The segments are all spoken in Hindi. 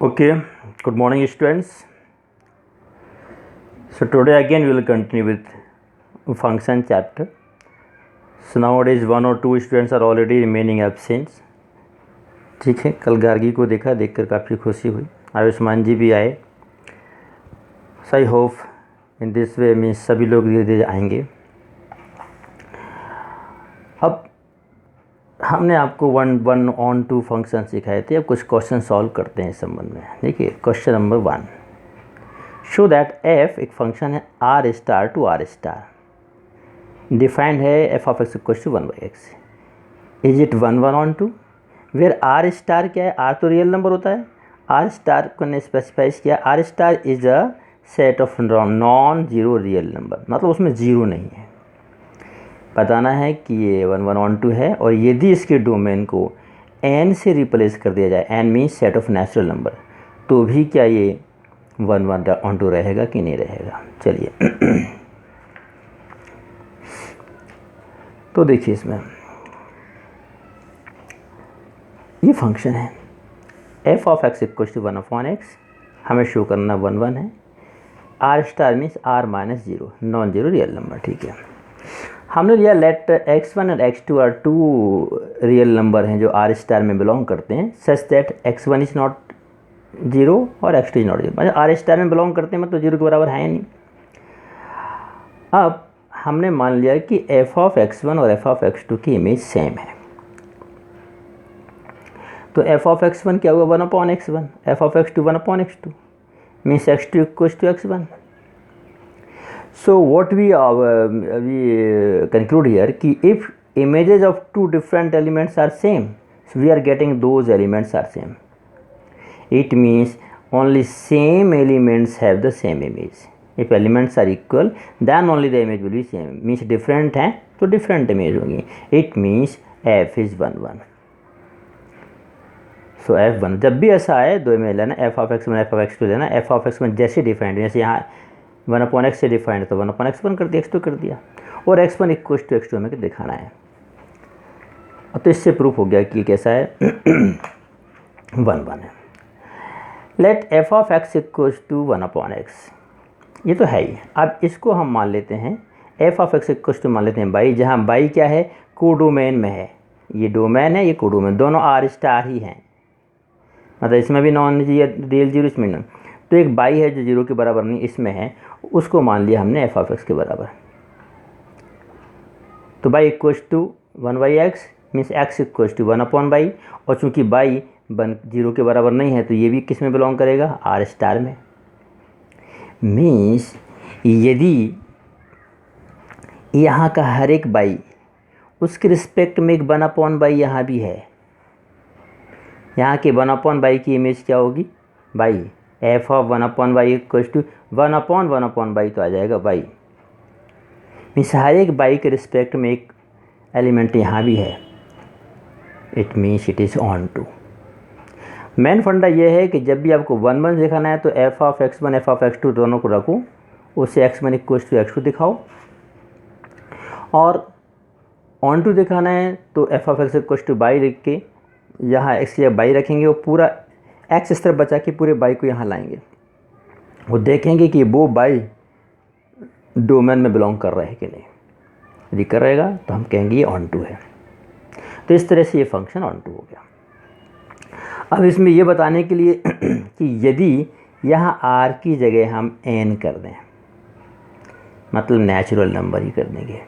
Okay, good morning, students. So today again we will continue with function chapter. So nowadays one or two students are already remaining absent. ठीक है, कल गार्गी को देखकर काफ़ी खुशी हुई. आयुष्मान जी भी आए. So I hope in this way means सभी लोग धीरे धीरे आएंगे. अब हमने आपको वन ऑन टू फंक्शन सिखाए थे. अब कुछ क्वेश्चन सॉल्व करते हैं इस संबंध में. देखिए question number 1, show that F एक फंक्शन है R star to R star. Defined है F of x equal to 1/x. Is it 1 onto where R star क्या है? आर तो रियल नंबर होता है. आर स्टार को ने स्पेसिफाइज किया. R star is a set of non zero real number, मतलब उसमें जीरो नहीं है. बताना है कि ये 1 ऑन टू है और यदि इसके डोमेन को n से रिप्लेस कर दिया जाए, n means set of natural number, तो भी क्या ये 1 ऑन टू रहेगा कि नहीं रहेगा. चलिए तो देखिए इसमें ये फंक्शन है F of x equal to 1/x. हमें शो करना 1 है. R star means R minus zero, non zero real number. ठीक है, हमने लिया लेट x1 और x2 are to real number हैं जो आर स्टार में बिलोंग करते हैं, such that x1 is not zero और x2 इज़ नॉट जीरो. मतलब आर स्टार में बिलोंग करते हैं, मतलब जीरो के बराबर है नहीं. अब हमने मान लिया कि f ऑफ x1 और f ऑफ x2 की इमेज सेम है. तो f ऑफ x1 क्या हुआ? 1/x1. f of x2 1/x2 means x2 equals to x1. So what we conclude here कि if images of two different elements are same, so we are getting those elements are same. It means only same elements have the same image. If elements are equal, then only the image will be same. Means different हैं तो different image होगी. It means f is 1. So f1 जब भी ऐसा आए दो इमेज लेना, f of x1 f of x2 लेना. f of x1 जैसे डिफाइंड, जैसे यहाँ 1/x से डिफाइंड तो 1/x1 कर दिया, x2 कर दिया, और x1 इक्वल टू x2 हमें दिखाना है. तो इससे प्रूफ हो गया कि कैसा है 1 है. Let f of x equal to 1/x. ये तो है ही. अब इसको हम मान लेते हैं f of x equal to मान लेते हैं बाई, जहाँ बाई क्या है? कोडोमेन में है. ये डोमेन है, ये कोडोमेन, दोनों आर स्टार ही हैं. मतलब इसमें भी नॉन रियल जीरो, इसमें नहीं. तो एक बाई है जो जीरो के बराबर नहीं इसमें है, उसको मान लिया हमने एफ ऑफ एक्स के बराबर. तो Y equals to 1/x means x equals to 1/बाई. और चूंकि बाई जीरो के बराबर नहीं है तो ये भी किस में बिलोंग करेगा? आर स्टार में. मीन्स यदि यहाँ का हर एक बाई उसके रिस्पेक्ट में एक 1/बाई यहाँ भी है, यहाँ के 1/बाई की इमेज क्या होगी? बाई. एफ ऑफ 1/बाई इक्वल्स टू 1/1/बाई तो आ जाएगा बाई. मीन्स हर एक बाई के रिस्पेक्ट में एक एलिमेंट यहाँ भी है. It means it is onto. Main funda ये है कि जब भी आपको 1 दिखाना है तो f of x1 F of x2 दोनों को रखो, उससे x1 इक्वल्स टू x2 दिखाओ. और ऑन टू दिखाना है तो f of x equals two by लिख के यहाँ x या बाई रखेंगे, और पूरा x इस तरफ बचा के पूरे बाई को यहाँ लाएंगे. वो देखेंगे कि वो बाई डोमेन में बिलोंग कर रहा है कि नहीं. यदि कर रहेगा तो हम कहेंगे ये ऑन टू है. तो इस तरह से ये फंक्शन ऑन टू हो गया. अब इसमें ये बताने के लिए कि यदि यहाँ r की जगह हम n कर दें, मतलब नेचुरल नंबर ही कर देंगे,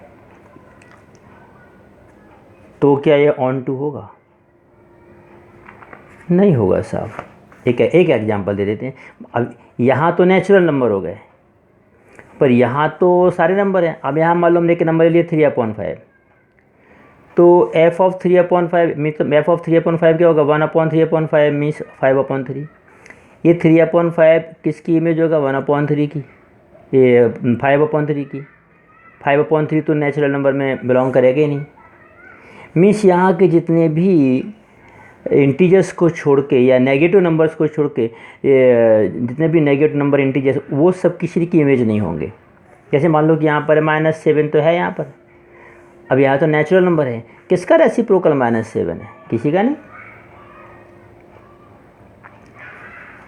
तो क्या ये ऑन टू होगा? नहीं होगा साहब. एक एग्जांपल दे देते हैं. अब यहाँ तो नेचुरल नंबर हो गए, पर यहाँ तो सारे नंबर हैं. अब यहाँ मान लो हमने एक नंबर ले लिया 3/5, तो f of 3/5 means f of 3/5 क्या होगा? 1/3/5 मीन्स 5/3. ये 3/5 किसकी इमेज होगा? 1/3 की. ये 5/3 की. 5/3 तो नेचुरल नंबर में बिलोंग करेगा ही नहीं. मीन्स यहाँ के जितने भी इंटीजर्स को छोड़ के या नेगेटिव नंबर्स को छोड़ के, जितने भी नेगेटिव नंबर इंटीजर्स, वो सब किसी की इमेज नहीं होंगे. जैसे मान लो कि यहाँ पर -7 तो है यहाँ पर. अब यहाँ तो नेचुरल नंबर है, किसका रेसिप्रोकल -7 है? किसी का नहीं.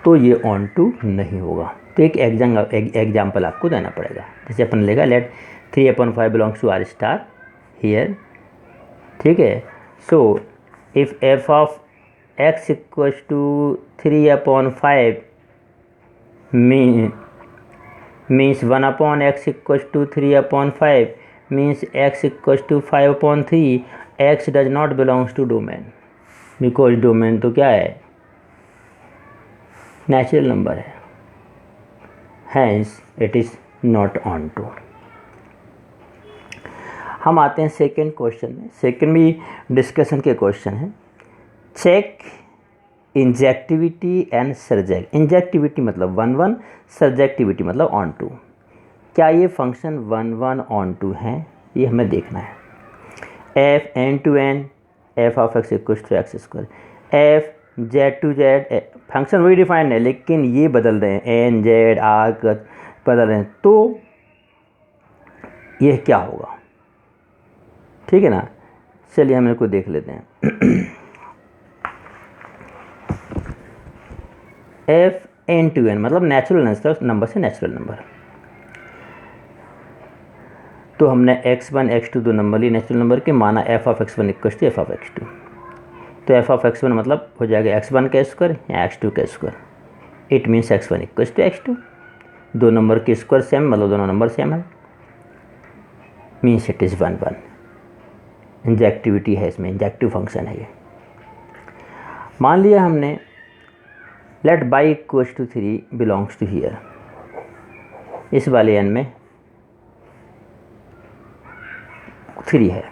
तो ये ऑन टू नहीं होगा। तो एक एग्जाम्पल आपको देना पड़ेगा। जैसे अपन लेगा let 3/5 belongs to R star here, ठीक है। So if f of x equals to 3/5 means 1/x equals to 3/5 means x equals to 5/3, x does not belongs to domain because domain तो क्या है, नेचुरल नंबर है, hence it is not on to। हम आते हैं सेकेंड क्वेश्चन में। सेकेंड भी डिस्कशन के क्वेश्चन है। Check injectivity and surjective. Injectivity मतलब 1 1, सर्जेक्टिविटी मतलब ऑन टू। क्या ये फंक्शन 1 1 ऑन टू है, ये हमें देखना है। F N to N f of x equal to x square, f Z to Z, function वही डिफाइंड है लेकिन ये बदल रहे हैं, एन जेड आर बदल रहे हैं, तो ये क्या होगा, ठीक है ना। चलिए हम इनको देख लेते हैं। एफ एन टू एन मतलब नेचुरल नंबर से नेचुरल नंबर। तो हमने x1 x2 दो नंबर लिए नेचुरल नंबर के, माना f of x1 equal to f of x2। तो एफ ऑफ x1 मतलब हो जाएगा x1 का स्क्वायर या x2 का square. It means x1 equal to x2। दो नंबर के स्क्वायर सेम मतलब दोनों नंबर सेम है, मीन्स इट इज़ 1 1। इंजेक्टिविटी है इसमें, इंजेक्टिव फंक्शन है ये। मान लिया हमने let y equals to 3 belongs to here, इस वाले एन में 3 है,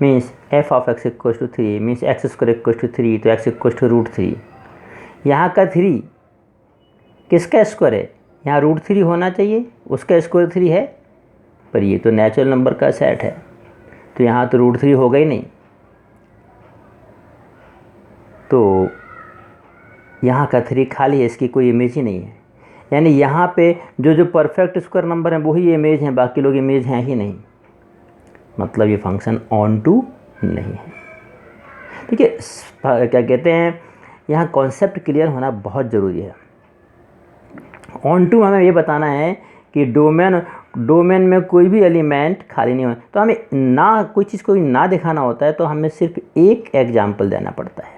means f of x equals to 3 means x square equals to 3, तो एक्स इक्वल्स टू √3। यहाँ का 3 किसका स्क्वायर है, यहाँ √3 होना चाहिए, उसका स्क्वायर 3 है, पर ये तो नेचुरल नंबर का सेट है तो यहाँ तो √3 होगा ही नहीं। तो यहाँ का 3 खाली है, इसकी कोई इमेज ही नहीं है। यानी यहाँ पे जो परफेक्ट स्क्वायर नंबर हैं वही इमेज हैं, बाकी लोग इमेज हैं ही नहीं, मतलब ये फंक्शन ऑन टू नहीं है। ठीक है, क्या कहते हैं, यहाँ कॉन्सेप्ट क्लियर होना बहुत ज़रूरी है। ऑन टू हमें ये बताना है कि डोमेन में कोई भी एलिमेंट खाली नहीं हो, तो हमें ना कोई चीज़ को ना दिखाना होता है तो हमें सिर्फ एक एग्जाम्पल देना पड़ता है,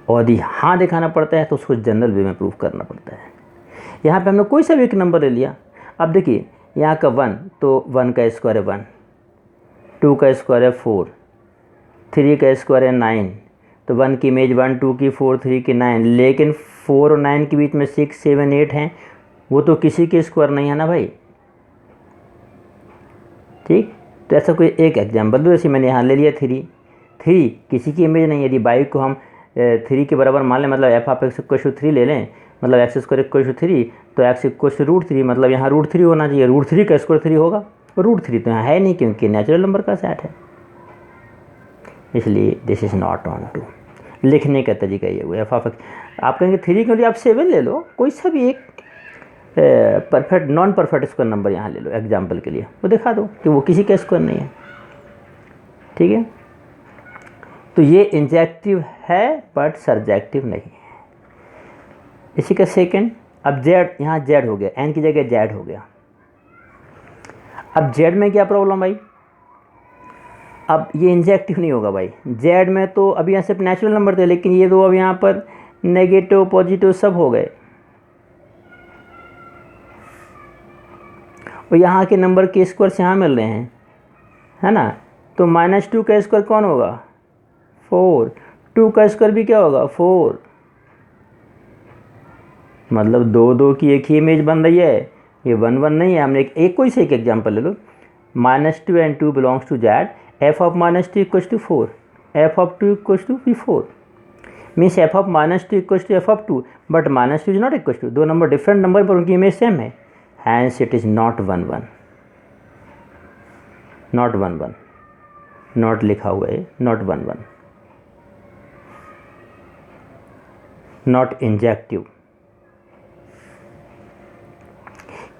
और यदि हाँ दिखाना पड़ता है तो उसको जनरल वे में प्रूफ करना पड़ता है। यहाँ पे हमने कोई सा भी एक नंबर ले लिया, अब देखिए यहाँ का 1 तो 1 का स्क्वायर है 1, 2 का स्क्वायर है 4, 3 का स्क्वायर है 9, तो 1 की इमेज 1, 2 की 4, 3 की 9, लेकिन 4 और 9 के बीच में 6, 7, 8 हैं, वो तो किसी के स्क्वायर नहीं है ना भाई। ठीक, तो ऐसा कोई एक एग्जाम्पल दो, जैसे मैंने यहाँ ले लिया 3 किसी की इमेज नहीं है। यदि बाई को हम 3 के बराबर मान लें, मतलब f of x equal to 3 ले लें, मतलब एक्स स्क्वायर इक्वल टू 3, तो एक्स इक्वल टू √3, मतलब यहाँ √3 होना चाहिए, √3 का स्क्वायर 3 होगा, √3 तो यहाँ है नहीं क्योंकि नेचुरल नंबर का सेट है, इसलिए this is not onto. लिखने का तरीका ये हुआ, एफ ऑफ एक्स आप कहेंगे 3 के लिए आप 7 ले लो, कोई सा भी एक perfect non perfect square number यहाँ ले लो एग्जाम्पल के लिए, वो दिखा दो कि वो किसी का स्क्वायर नहीं है। ठीक है, तो ये इंजेक्टिव है बट सर्जेक्टिव नहीं है। इसी का सेकंड, अब जेड, यहाँ जेड हो गया, एन की जगह जेड हो गया। अब जेड में क्या प्रॉब्लम भाई, अब ये इंजेक्टिव नहीं होगा भाई। जेड में तो अभी यहाँ सिर्फ नेचुरल नंबर थे, लेकिन ये तो अब यहाँ पर नेगेटिव पॉजिटिव सब हो गए, और यहाँ के नंबर के स्क्वायर यहाँ मिल रहे हैं, है ना। तो -2 का स्क्वायर कौन होगा, 4, 2 का स्क्वायर भी क्या होगा 4, मतलब 2 2 की एक ही इमेज बन रही है, ये 1 1 नहीं है। हमने एक कोई से एक एग्जांपल ले लो, -2 and 2 belongs to Z, f of -2 equals to 4, f of 2 equals to भी 4, means f of -2 equals to f of 2, but -2 is not equals to, दो नंबर डिफरेंट नंबर पर उनकी इमेज सेम है, hence it is not 1 1, not 1 1, not लिखा हुआ है, नॉट 1 1, नॉट इंजेक्टिव।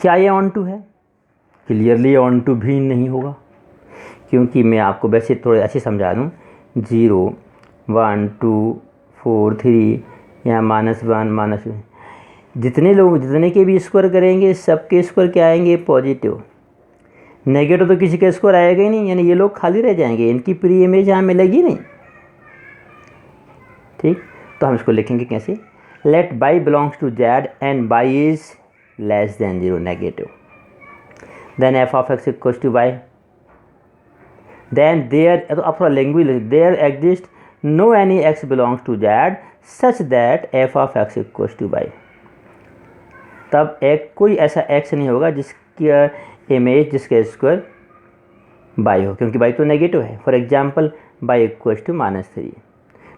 क्या ये ऑन टू है, क्लियरली ऑन टू भी नहीं होगा, क्योंकि मैं आपको वैसे थोड़े अच्छे समझा दूँ, 0 1 2 4 3, यहाँ -1 -1, जितने के भी स्क्वायर करेंगे सबके स्क्वायर क्या आएंगे? पॉजिटिव। नेगेटिव तो किसी का स्क्वायर आएगा ही नहीं, यानी ये लोग खाली रह जाएंगे, इनकी प्री इमेज यहाँ मिलेगी नहीं। ठीक, तो हम इसको लिखेंगे कैसे? Let y belongs to Z and y is less than 0, negative. Then f of x equals to y, then there, तो अब थोड़ा language, there exist no any x belongs to Z such that f of x equals to y. तब कोई ऐसा एक्स नहीं होगा जिसकी इमेज, जिसका स्क्वायर बाई हो, क्योंकि बाई तो नेगेटिव है। For example y equals to -3,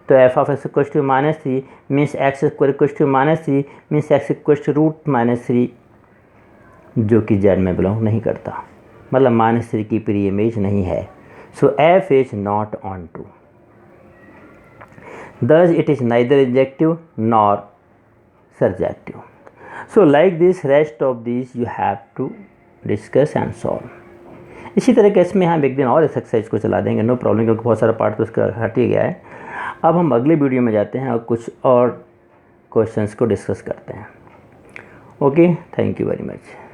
तो f of x equals to -3 means x square equals to -3 means x equals to √-3, जो कि जेड में बिलोंग नहीं करता, मतलब -3 की प्री इमेज नहीं है। So F is not onto, thus it is neither injective nor surjective. So like this, rest of these you have to discuss and solve. इसी तरह के इसमें हम एक दिन और इस एक्सरसाइज को चला देंगे, नो प्रॉब्लम, क्योंकि बहुत सारा पार्ट तो इसका हट ही गया है। अब हम अगले वीडियो में जाते हैं और कुछ और क्वेश्चंस को डिस्कस करते हैं। Okay, thank you very much.